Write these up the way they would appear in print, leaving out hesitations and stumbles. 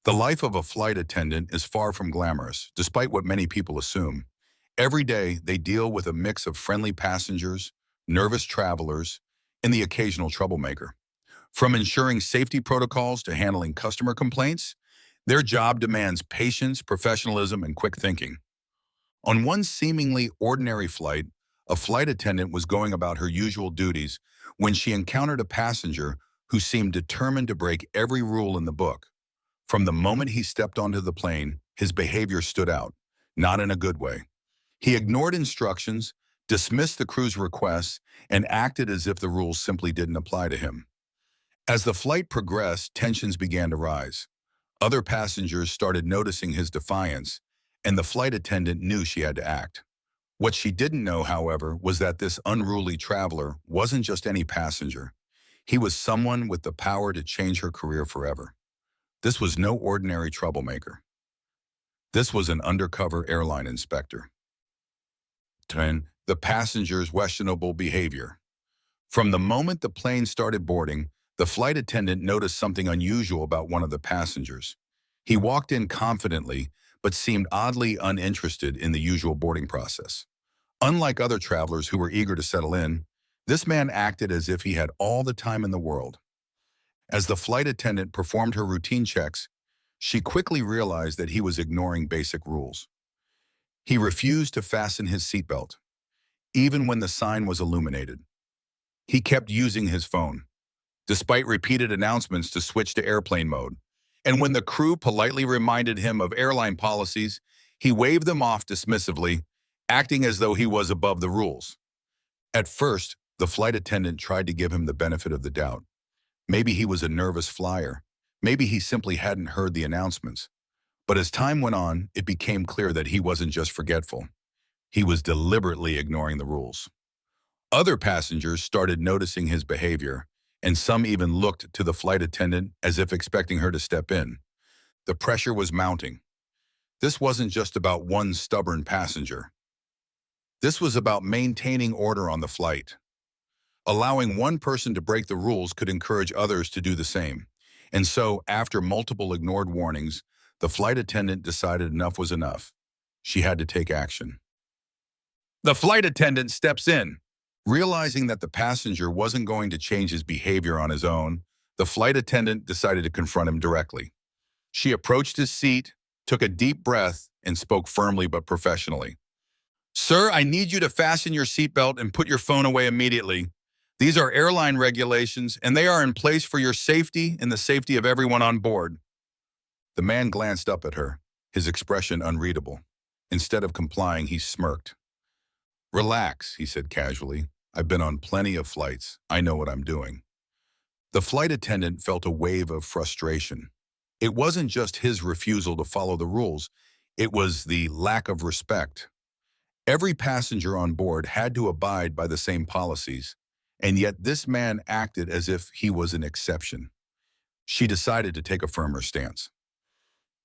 The life of a flight attendant is far from glamorous, despite what many people assume. Every day, they deal with a mix of friendly passengers, nervous travelers, and the occasional troublemaker. From ensuring safety protocols to handling customer complaints, their job demands patience, professionalism, and quick thinking. On one seemingly ordinary flight, a flight attendant was going about her usual duties when she encountered a passenger who seemed determined to break every rule in the book. From the moment he stepped onto the plane, his behavior stood out, not in a good way. He ignored instructions, dismissed the crew's requests, and acted as if the rules simply didn't apply to him. As the flight progressed, tensions began to rise. Other passengers started noticing his defiance, and the flight attendant knew she had to act. What she didn't know, however, was that this unruly traveler wasn't just any passenger. He was someone with the power to change her career forever. This was no ordinary troublemaker. This was an undercover airline inspector. 10. The passenger's questionable behavior. From the moment the plane started boarding, the flight attendant noticed something unusual about one of the passengers. He walked in confidently, but seemed oddly uninterested in the usual boarding process. Unlike other travelers who were eager to settle in, this man acted as if he had all the time in the world. As the flight attendant performed her routine checks, she quickly realized that he was ignoring basic rules. He refused to fasten his seatbelt, even when the sign was illuminated. He kept using his phone, despite repeated announcements to switch to airplane mode. And when the crew politely reminded him of airline policies, he waved them off dismissively, acting as though he was above the rules. At first, the flight attendant tried to give him the benefit of the doubt. Maybe he was a nervous flyer. Maybe he simply hadn't heard the announcements. But as time went on, it became clear that he wasn't just forgetful. He was deliberately ignoring the rules. Other passengers started noticing his behavior, and some even looked to the flight attendant as if expecting her to step in. The pressure was mounting. This wasn't just about one stubborn passenger. This was about maintaining order on the flight. Allowing one person to break the rules could encourage others to do the same. And so, after multiple ignored warnings, the flight attendant decided enough was enough. She had to take action. The flight attendant steps in. Realizing that the passenger wasn't going to change his behavior on his own, the flight attendant decided to confront him directly. She approached his seat, took a deep breath, and spoke firmly but professionally. "Sir, I need you to fasten your seatbelt and put your phone away immediately. These are airline regulations, and they are in place for your safety and the safety of everyone on board." The man glanced up at her, his expression unreadable. Instead of complying, he smirked. "Relax," he said casually. "I've been on plenty of flights. I know what I'm doing." The flight attendant felt a wave of frustration. It wasn't just his refusal to follow the rules. It was the lack of respect. Every passenger on board had to abide by the same policies, and yet this man acted as if he was an exception. She decided to take a firmer stance.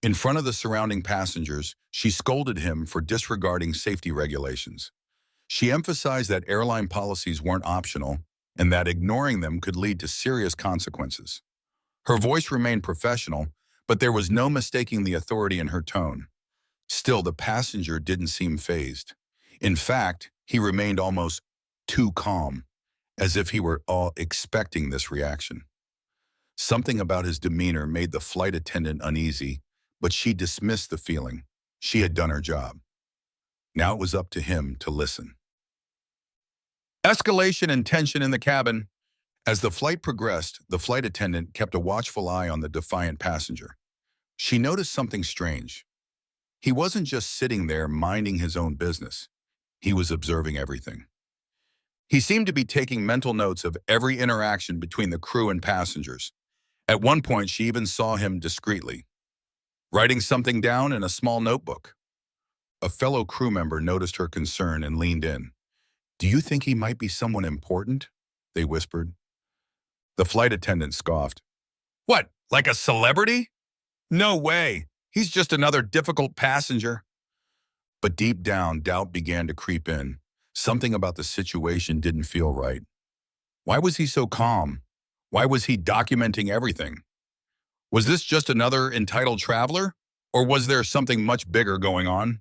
In front of the surrounding passengers, she scolded him for disregarding safety regulations. She emphasized that airline policies weren't optional and that ignoring them could lead to serious consequences. Her voice remained professional, but there was no mistaking the authority in her tone. Still, the passenger didn't seem fazed. In fact, he remained almost too calm, as if he were all expecting this reaction. Something about his demeanor made the flight attendant uneasy, but she dismissed the feeling. She had done her job. Now it was up to him to listen. Escalation and tension in the cabin. As the flight progressed, the flight attendant kept a watchful eye on the defiant passenger. She noticed something strange. He wasn't just sitting there minding his own business. He was observing everything. He seemed to be taking mental notes of every interaction between the crew and passengers. At one point, she even saw him discreetly, writing something down in a small notebook. A fellow crew member noticed her concern and leaned in. "Do you think he might be someone important?" they whispered. The flight attendant scoffed. "What, like a celebrity? No way. He's just another difficult passenger." But deep down, doubt began to creep in. Something about the situation didn't feel right. Why was he so calm? Why was he documenting everything? Was this just another entitled traveler? Or was there something much bigger going on?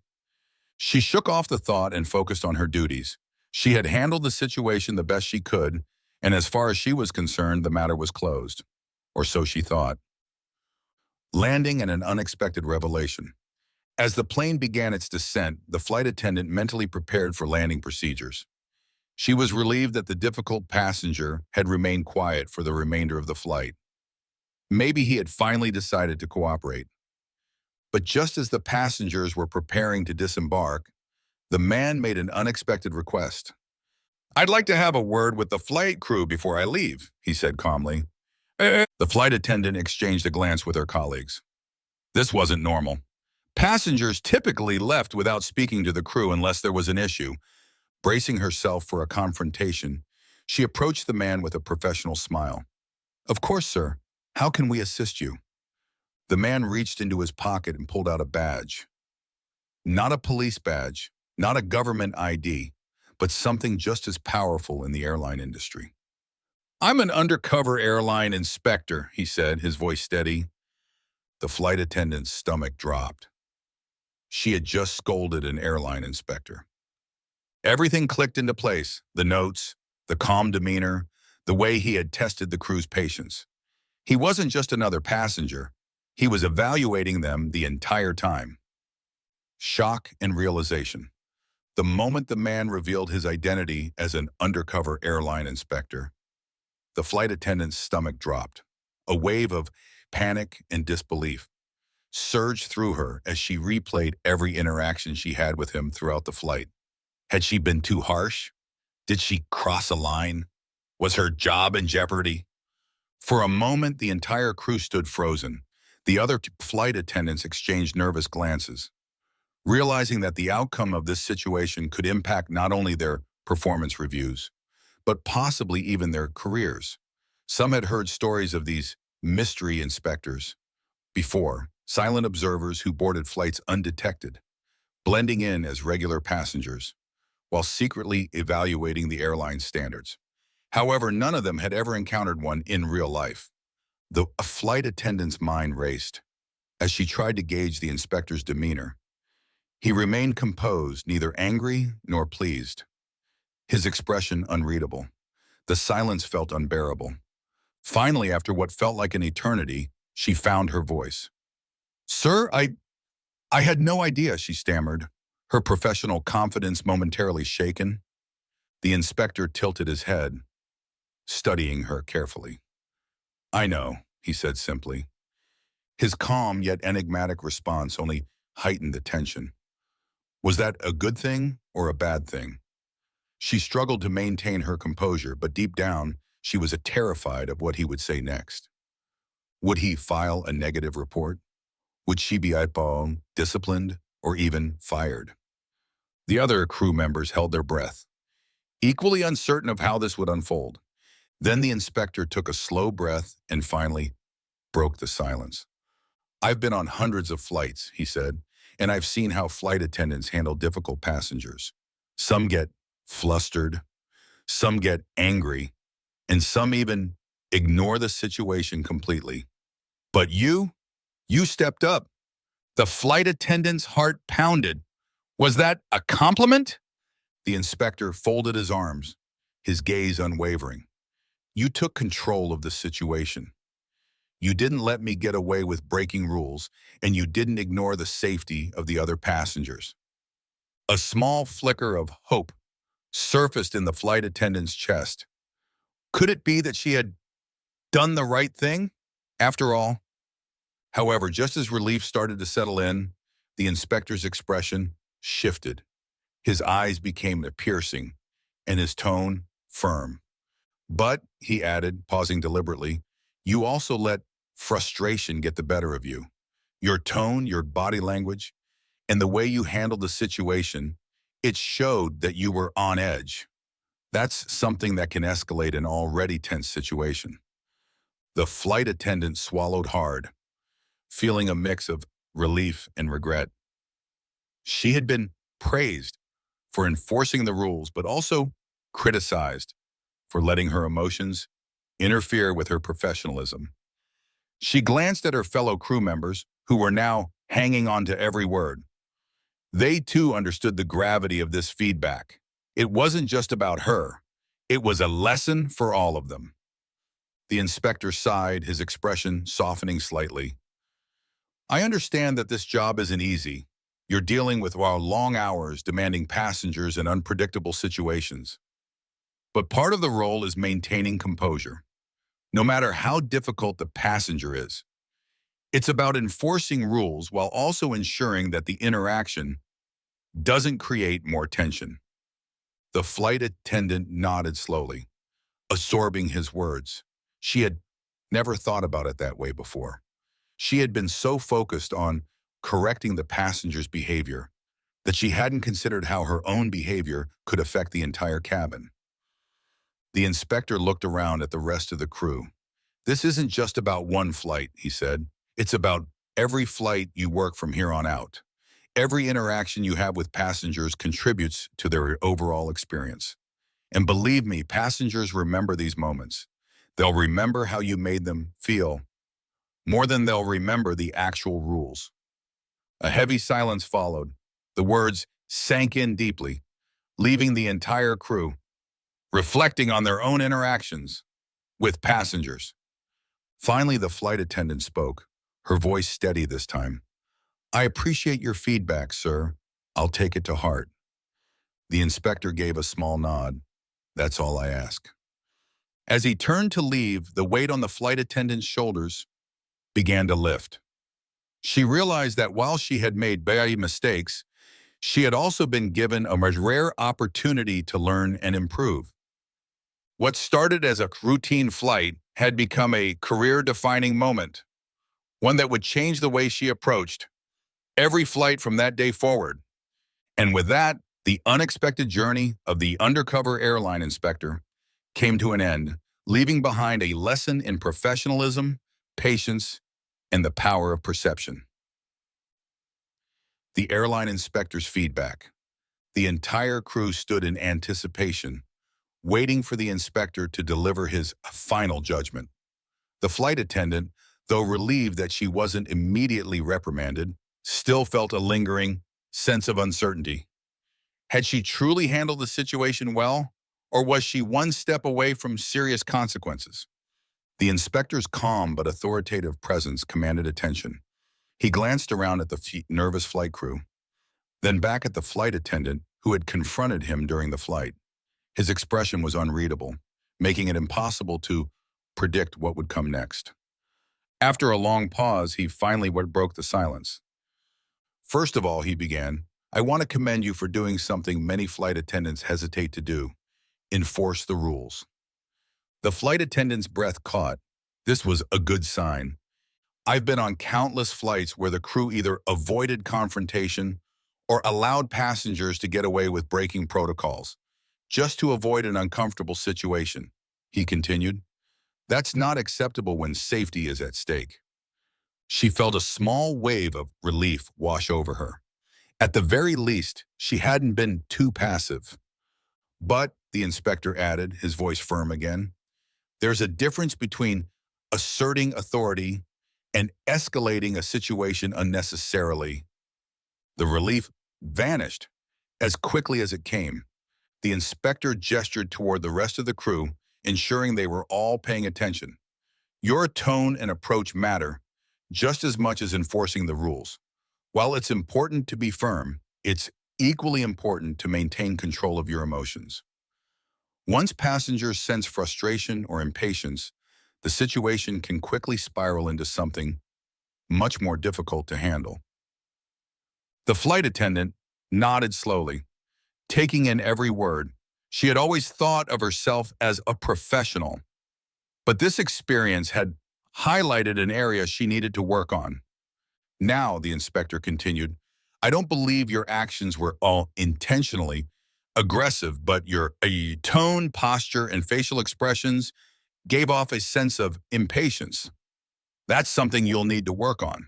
She shook off the thought and focused on her duties. She had handled the situation the best she could, and as far as she was concerned, the matter was closed. Or so she thought. Landing and an unexpected revelation. As the plane began its descent, the flight attendant mentally prepared for landing procedures. She was relieved that the difficult passenger had remained quiet for the remainder of the flight. Maybe he had finally decided to cooperate. But just as the passengers were preparing to disembark, the man made an unexpected request. "I'd like to have a word with the flight crew before I leave," he said calmly. The flight attendant exchanged a glance with her colleagues. This wasn't normal. Passengers typically left without speaking to the crew unless there was an issue. Bracing herself for a confrontation, she approached the man with a professional smile. "Of course, sir. How can we assist you?" The man reached into his pocket and pulled out a badge. Not a police badge, not a government ID, but something just as powerful in the airline industry. "I'm an undercover airline inspector," he said, his voice steady. The flight attendant's stomach dropped. She had just scolded an airline inspector. Everything clicked into place, the notes, the calm demeanor, the way he had tested the crew's patience. He wasn't just another passenger. He was evaluating them the entire time. Shock and realization. The moment the man revealed his identity as an undercover airline inspector, the flight attendant's stomach dropped. A wave of panic and disbelief surged through her as she replayed every interaction she had with him throughout the flight. Had she been too harsh? Did she cross a line? Was her job in jeopardy? For a moment, the entire crew stood frozen. The other flight attendants exchanged nervous glances, realizing that the outcome of this situation could impact not only their performance reviews, but possibly even their careers. Some had heard stories of these mystery inspectors before, silent observers who boarded flights undetected, blending in as regular passengers, while secretly evaluating the airline's standards. However, none of them had ever encountered one in real life. The flight attendant's mind raced as she tried to gauge the inspector's demeanor. He remained composed, neither angry nor pleased. His expression unreadable. The silence felt unbearable. Finally, after what felt like an eternity, she found her voice. "Sir, I had no idea," she stammered, her professional confidence momentarily shaken. The inspector tilted his head, studying her carefully. "I know," he said simply. His calm yet enigmatic response only heightened the tension. Was that a good thing or a bad thing? She struggled to maintain her composure, but deep down, she was terrified of what he would say next. Would he file a negative report? Would she be outbound, disciplined, or even fired? The other crew members held their breath, equally uncertain of how this would unfold. Then the inspector took a slow breath and finally broke the silence. "I've been on hundreds of flights," he said, "and I've seen how flight attendants handle difficult passengers. Some get flustered, some get angry, and some even ignore the situation completely. But you stepped up." The flight attendant's heart pounded. "Was that a compliment?" The inspector folded his arms, his gaze unwavering. "You took control of the situation. You didn't let me get away with breaking rules, and you didn't ignore the safety of the other passengers." A small flicker of hope surfaced in the flight attendant's chest. Could it be that she had done the right thing, after all? However, just as relief started to settle in, the inspector's expression shifted. His eyes became piercing, and his tone firm. "But," he added, pausing deliberately, "you also let frustration get the better of you. Your tone, your body language, and the way you handled the situation, it showed that you were on edge. That's something that can escalate an already tense situation." The flight attendant swallowed hard, feeling a mix of relief and regret. She had been praised for enforcing the rules, but also criticized for letting her emotions interfere with her professionalism. She glanced at her fellow crew members, who were now hanging on to every word. They too understood the gravity of this feedback. It wasn't just about her. It was a lesson for all of them. The inspector sighed, his expression softening slightly. I understand that this job isn't easy. You're dealing with long hours, demanding passengers in unpredictable situations. But part of the role is maintaining composure, no matter how difficult the passenger is. It's about enforcing rules while also ensuring that the interaction doesn't create more tension. The flight attendant nodded slowly, absorbing his words. She had never thought about it that way before. She had been so focused on correcting the passenger's behavior that she hadn't considered how her own behavior could affect the entire cabin. The inspector looked around at the rest of the crew. This isn't just about one flight, he said. It's about every flight you work from here on out. Every interaction you have with passengers contributes to their overall experience. And believe me, passengers remember these moments. They'll remember how you made them feel, more than they'll remember the actual rules. A heavy silence followed. The words sank in deeply, leaving the entire crew reflecting on their own interactions with passengers. Finally, the flight attendant spoke, her voice steady this time. I appreciate your feedback, sir. I'll take it to heart. The inspector gave a small nod. That's all I ask. As he turned to leave, the weight on the flight attendant's shoulders began to lift. She realized that while she had made many mistakes, she had also been given a rare opportunity to learn and improve. What started as a routine flight had become a career-defining moment, one that would change the way she approached every flight from that day forward. And with that, the unexpected journey of the undercover airline inspector came to an end, leaving behind a lesson in professionalism, patience, and the power of perception. The airline inspector's feedback. The entire crew stood in anticipation, waiting for the inspector to deliver his final judgment. The flight attendant, though relieved that she wasn't immediately reprimanded, still felt a lingering sense of uncertainty. Had she truly handled the situation well, or was she one step away from serious consequences? The inspector's calm but authoritative presence commanded attention. He glanced around at the nervous flight crew, then back at the flight attendant who had confronted him during the flight. His expression was unreadable, making it impossible to predict what would come next. After a long pause, he finally broke the silence. First of all, he began, I want to commend you for doing something many flight attendants hesitate to do: enforce the rules. The flight attendant's breath caught. This was a good sign. I've been on countless flights where the crew either avoided confrontation or allowed passengers to get away with breaking protocols, just to avoid an uncomfortable situation, he continued. That's not acceptable when safety is at stake. She felt a small wave of relief wash over her. At the very least, she hadn't been too passive. But, the inspector added, his voice firm again, there's a difference between asserting authority and escalating a situation unnecessarily. The relief vanished as quickly as it came. The inspector gestured toward the rest of the crew, ensuring they were all paying attention. Your tone and approach matter just as much as enforcing the rules. While it's important to be firm, it's equally important to maintain control of your emotions. Once passengers sense frustration or impatience, the situation can quickly spiral into something much more difficult to handle. The flight attendant nodded slowly, taking in every word. She had always thought of herself as a professional, but this experience had highlighted an area she needed to work on. Now, the inspector continued, I don't believe your actions were all intentionally aggressive, but your tone, posture, and facial expressions gave off a sense of impatience. That's something you'll need to work on.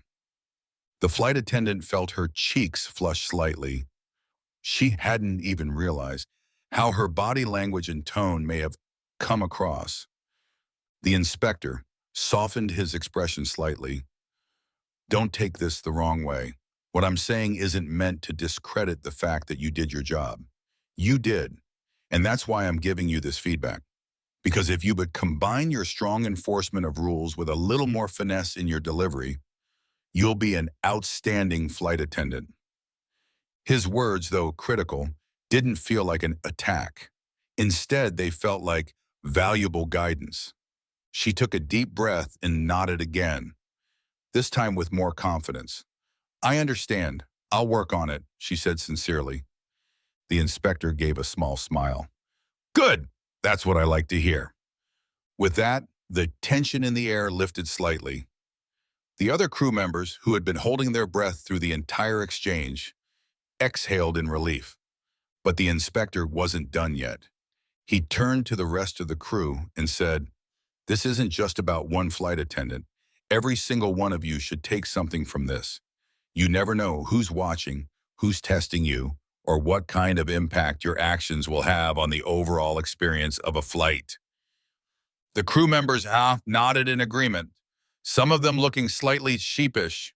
The flight attendant felt her cheeks flush slightly. She hadn't even realized how her body language and tone may have come across. The inspector, softened his expression slightly. Don't take this the wrong way. What I'm saying isn't meant to discredit the fact that you did your job. You did. And that's why I'm giving you this feedback. Because if you would combine your strong enforcement of rules with a little more finesse in your delivery, you'll be an outstanding flight attendant. His words, though critical, didn't feel like an attack. Instead, they felt like valuable guidance. She took a deep breath and nodded again, this time with more confidence. I understand. I'll work on it, she said sincerely. The inspector gave a small smile. Good! That's what I like to hear. With that, the tension in the air lifted slightly. The other crew members, who had been holding their breath through the entire exchange, exhaled in relief. But the inspector wasn't done yet. He turned to the rest of the crew and said, "This isn't just about one flight attendant. Every single one of you should take something from this. You never know who's watching, who's testing you, or what kind of impact your actions will have on the overall experience of a flight." The crew members nodded in agreement, some of them looking slightly sheepish,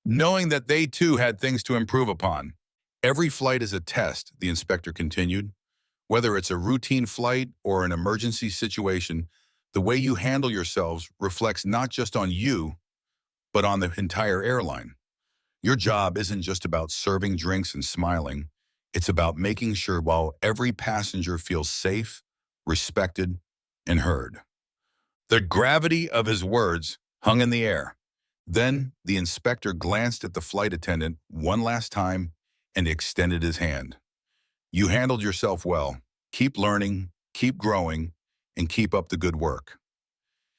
knowing that they too had things to improve upon. Every flight is a test, the inspector continued. Whether it's a routine flight or an emergency situation, the way you handle yourselves reflects not just on you, but on the entire airline. Your job isn't just about serving drinks and smiling. It's about making sure while every passenger feels safe, respected, and heard. The gravity of his words hung in the air. Then the inspector glanced at the flight attendant one last time and extended his hand. You handled yourself well. Keep learning, keep growing, and keep up the good work.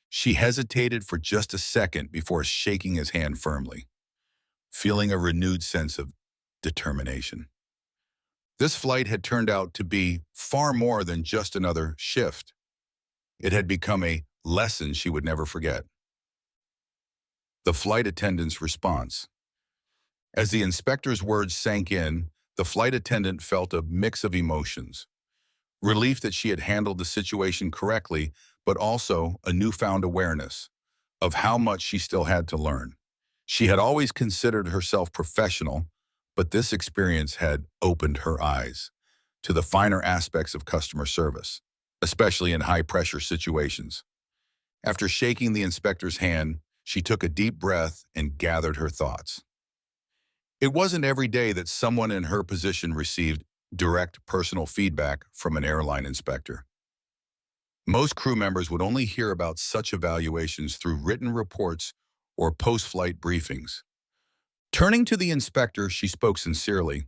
She hesitated for just a second before shaking his hand firmly, feeling a renewed sense of determination. This flight had turned out to be far more than just another shift. It had become a lesson she would never forget. The flight attendant's response. As the inspector's words sank in, the flight attendant felt a mix of emotions. Relief that she had handled the situation correctly, but also a newfound awareness of how much she still had to learn. She had always considered herself professional, but this experience had opened her eyes to the finer aspects of customer service, especially in high-pressure situations. After shaking the inspector's hand, she took a deep breath and gathered her thoughts. It wasn't every day that someone in her position received direct personal feedback from an airline inspector. Most crew members would only hear about such evaluations through written reports or post-flight briefings. Turning to the inspector, she spoke sincerely.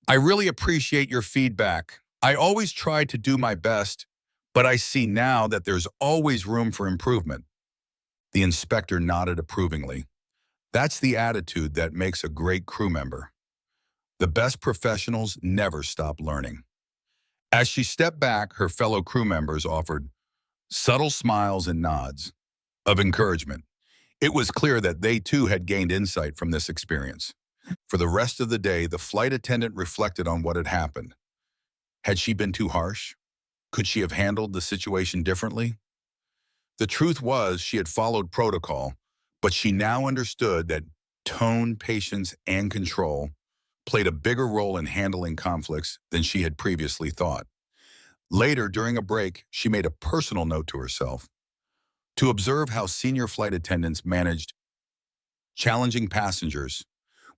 I really appreciate your feedback. I always try to do my best, but I see now that there's always room for improvement. The inspector nodded approvingly. That's the attitude that makes a great crew member. The best professionals never stop learning. As she stepped back, her fellow crew members offered subtle smiles and nods of encouragement. It was clear that they too had gained insight from this experience. For the rest of the day, the flight attendant reflected on what had happened. Had she been too harsh? Could she have handled the situation differently? The truth was she had followed protocol, but she now understood that tone, patience, and control played a bigger role in handling conflicts than she had previously thought. Later, during a break, she made a personal note to herself to observe how senior flight attendants managed challenging passengers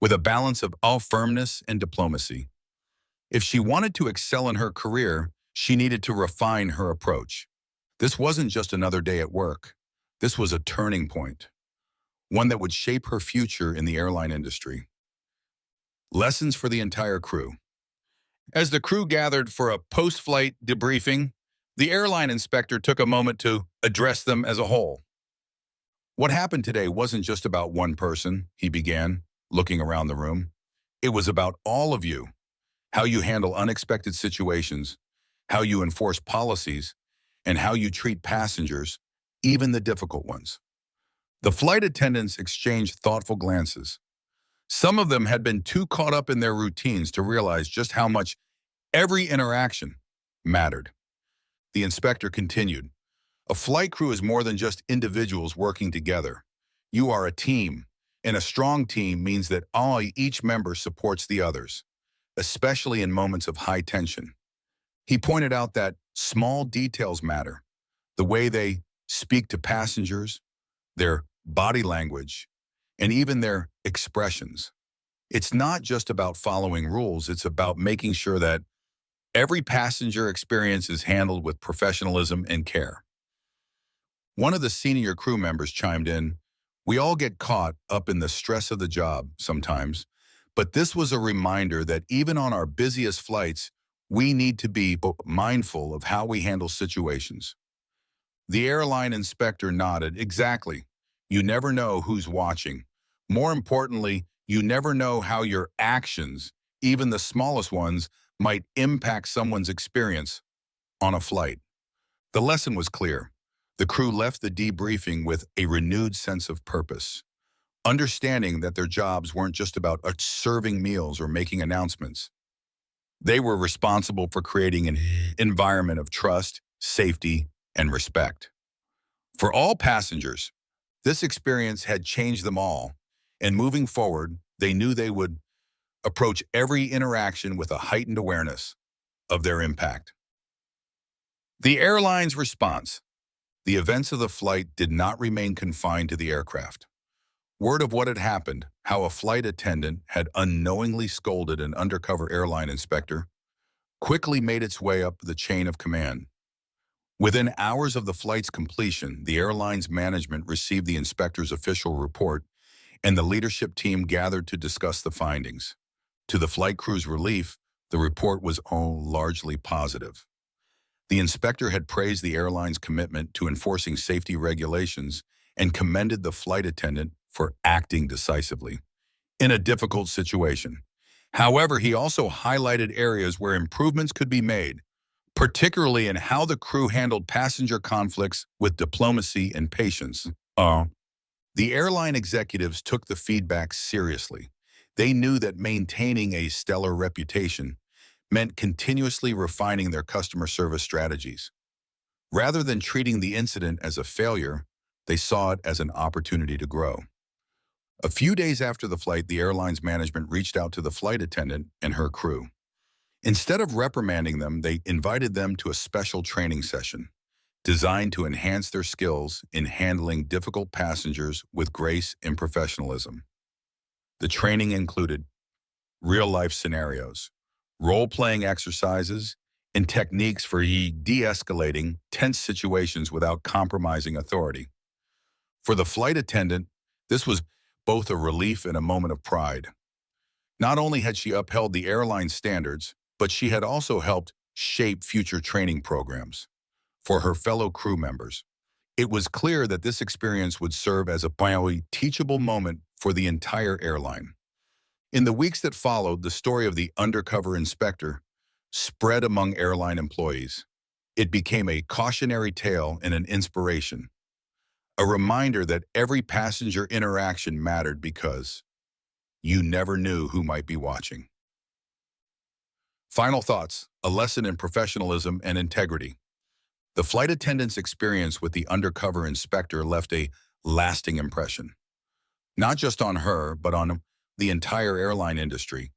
with a balance of all firmness and diplomacy. If she wanted to excel in her career, she needed to refine her approach. This wasn't just another day at work. This was a turning point, one that would shape her future in the airline industry. Lessons for the entire crew. As the crew gathered for a post-flight debriefing, the airline inspector took a moment to address them as a whole. What happened today wasn't just about one person, he began, looking around the room. It was about all of you, how you handle unexpected situations, how you enforce policies, and how you treat passengers, even the difficult ones. The flight attendants exchanged thoughtful glances. Some of them had been too caught up in their routines to realize just how much every interaction mattered. The inspector continued. A flight crew is more than just individuals working together. You are a team, and a strong team means that each member supports the others, especially in moments of high tension. He pointed out that small details matter. The way they speak to passengers, their body language, and even their expressions. It's not just about following rules, it's about making sure that every passenger experience is handled with professionalism and care. One of the senior crew members chimed in, "We all get caught up in the stress of the job sometimes, but this was a reminder that even on our busiest flights, we need to be mindful of how we handle situations." The airline inspector nodded. Exactly. You never know who's watching. More importantly, you never know how your actions, even the smallest ones, might impact someone's experience on a flight. The lesson was clear. The crew left the debriefing with a renewed sense of purpose, understanding that their jobs weren't just about serving meals or making announcements. They were responsible for creating an environment of trust, safety, and respect. For all passengers, this experience had changed them all, and moving forward, they knew they would approach every interaction with a heightened awareness of their impact. The airline's response. The events of the flight did not remain confined to the aircraft. Word of what had happened, how a flight attendant had unknowingly scolded an undercover airline inspector, quickly made its way up the chain of command. Within hours of the flight's completion, the airline's management received the inspector's official report, and the leadership team gathered to discuss the findings. To the flight crew's relief, the report was largely positive. The inspector had praised the airline's commitment to enforcing safety regulations and commended the flight attendant for acting decisively in a difficult situation. However, he also highlighted areas where improvements could be made, particularly in how the crew handled passenger conflicts with diplomacy and patience. The airline executives took the feedback seriously. They knew that maintaining a stellar reputation meant continuously refining their customer service strategies. Rather than treating the incident as a failure, they saw it as an opportunity to grow. A few days after the flight, the airline's management reached out to the flight attendant and her crew. Instead of reprimanding them, they invited them to a special training session designed to enhance their skills in handling difficult passengers with grace and professionalism. The training included real-life scenarios, role-playing exercises, and techniques for de-escalating tense situations without compromising authority. For the flight attendant, this was both a relief and a moment of pride. Not only had she upheld the airline standards, but she had also helped shape future training programs for her fellow crew members. It was clear that this experience would serve as a teachable moment for the entire airline. In the weeks that followed, the story of the undercover inspector spread among airline employees. It became a cautionary tale and an inspiration, a reminder that every passenger interaction mattered because you never knew who might be watching. Final thoughts, a lesson in professionalism and integrity. The flight attendant's experience with the undercover inspector left a lasting impression, not just on her, but on the entire airline industry.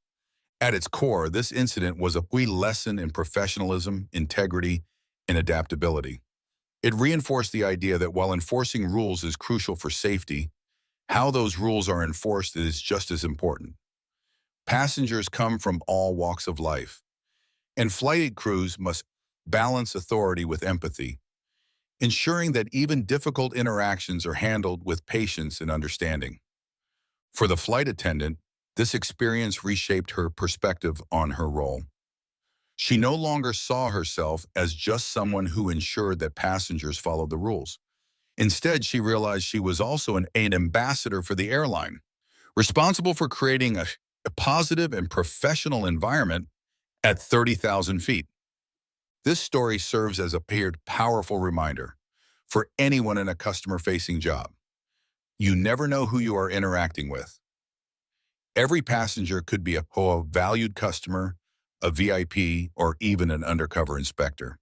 At its core, this incident was a lesson in professionalism, integrity, and adaptability. It reinforced the idea that while enforcing rules is crucial for safety, how those rules are enforced is just as important. Passengers come from all walks of life, and flight crews must balance authority with empathy, ensuring that even difficult interactions are handled with patience and understanding. For the flight attendant, this experience reshaped her perspective on her role. She no longer saw herself as just someone who ensured that passengers followed the rules. Instead, she realized she was also an ambassador for the airline, responsible for creating a positive and professional environment at 30,000 feet. This story serves as a powerful reminder for anyone in a customer-facing job. You never know who you are interacting with. Every passenger could be a valued customer, a VIP, or even an undercover inspector.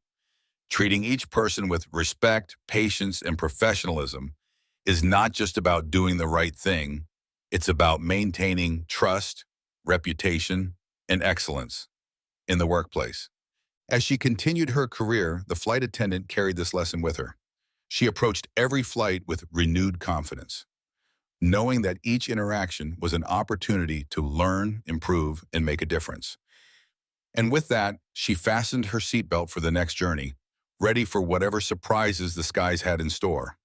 Treating each person with respect, patience, and professionalism is not just about doing the right thing. It's about maintaining trust, reputation, and excellence in the workplace. As she continued her career, the flight attendant carried this lesson with her. She approached every flight with renewed confidence, knowing that each interaction was an opportunity to learn, improve, and make a difference. And with that, she fastened her seatbelt for the next journey, ready for whatever surprises the skies had in store.